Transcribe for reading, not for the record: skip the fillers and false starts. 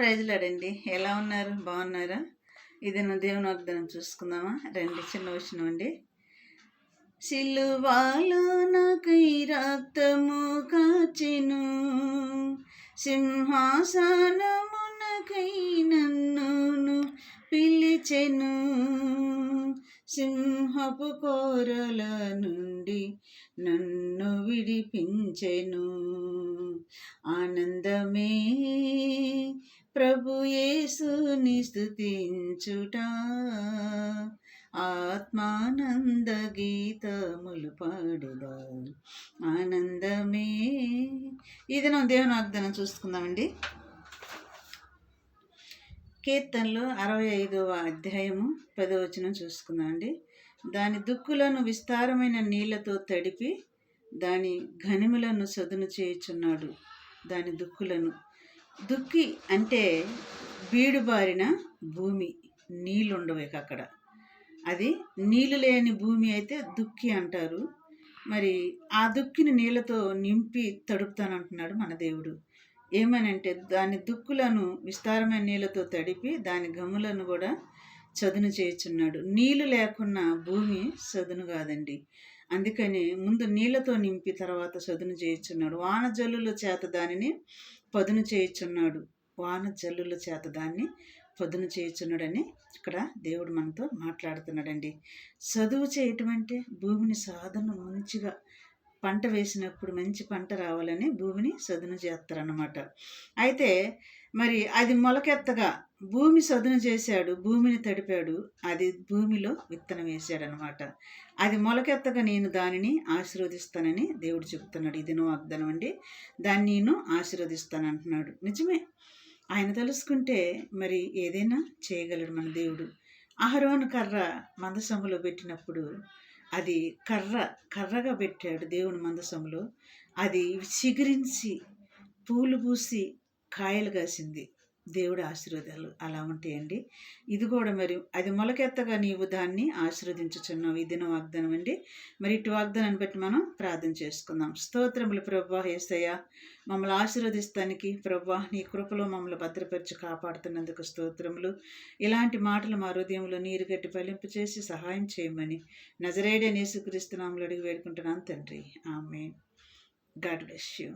ప్రైజ్లాడండి. ఎలా ఉన్నారు? బాగున్నారా? ఇది నా దేవుని వాగ్దానం చూసుకుందామా? రండి, చిన్న విషయం అండి. సిలువలో నాకై రక్తము కాచెను, సింహాసనమునకై నన్ను పిలిచెను, సింహపు కోరల నుండి నన్ను విడిపించెను. ఆనందమే ప్రభు యేసుని స్తుతించుట, ఆత్మానంద గీతములు పాడుదా. ఆనందమే. ఇది నా దేవుని వాగ్దానం చూసుకుందామండి. కీర్తనలు 65వ అధ్యాయము 10వ వచనం చూసుకుందామండి. దాని దుక్కులను విస్తారమైన నీళ్లతో తడిపి దాని ఘనములను సదును చేయుచున్నాడు. దాని దుక్కులను, దుక్కి అంటే బీడుబారిన భూమి, నీళ్ళుండవు అక్కడ. అది నీళ్ళు లేని భూమి అయితే దుక్కి అంటారు. మరి ఆ దుక్కిని నీళ్ళతో నింపి తడుపుతానంటున్నాడు మన దేవుడు. ఏమనంటే దాని దుక్కులను విస్తారమైన నీళ్ళతో తడిపి దాని గమ్ములను కూడా చదును చేయుచున్నాడు. నీళ్లు లేకున్నా భూమి చదును కాదండి. అందుకని ముందు నీళ్లతో నింపి తర్వాత చదును చేయుచున్నాడు. వాన జల్లుల చేత దానిని పదును చేయుచున్నాడు. వాన జల్లుల చేత దాన్ని పదును చేయుచున్నాడని ఇక్కడ దేవుడు మనతో మాట్లాడుతున్నాడండి. చదువు చేయటం అంటే భూమిని సాధన మంచిగా పంట వేసినప్పుడు మంచి పంట రావాలని భూమిని సదును చేస్తారన్నమాట. అయితే మరి అది మొలకెత్తగా భూమి సదును చేశాడు, భూమిని తడిపాడు, అది భూమిలో విత్తనం వేశాడనమాట. అది మొలకెత్తగా నేను దానిని ఆశీర్వదిస్తానని దేవుడు చెబుతున్నాడు. ఇది నువ్వు వాగ్దానం అండి. దాన్ని నేను ఆశీర్వదిస్తాను అంటున్నాడు. నిజమే, ఆయన తెలుసుకుంటే మరి ఏదైనా చేయగలడు మన దేవుడు. అహరోను కర్ర మందసములో పెట్టినప్పుడు అది కర్రగా పెట్టాడు దేవుని మందసములో. అది చిగురించి పూలు పూసి కాయలు కాసింది. దేవుడి ఆశీర్వాదాలు అలా ఉంటాయండి. ఇది కూడా మరి అది మొలకెత్తగా నీవు దాన్ని ఆశీర్వదించుచున్నావు. ఇది నా వాగ్దానం అండి. మరి ఇటు వాగ్దానాన్ని బట్టి మనం ప్రార్థన చేసుకుందాం. స్తోత్రములు ప్రభువా యేసయ్య, మమ్మల్ని ఆశీర్వదిస్తానికి ప్రభువా నీ కృపలో మమ్మల్ని భద్రపరిచి కాపాడుతున్నందుకు స్తోత్రములు. ఇలాంటి మాటలు మా హృదయంలో నీరు గట్టి ఫలింపు చేసి సహాయం చేయమని నజరేయుడైన యేసుక్రీస్తు నామములో అడిగి వేడుకుంటున్నాను తండ్రి. ఆమేన్. God bless you.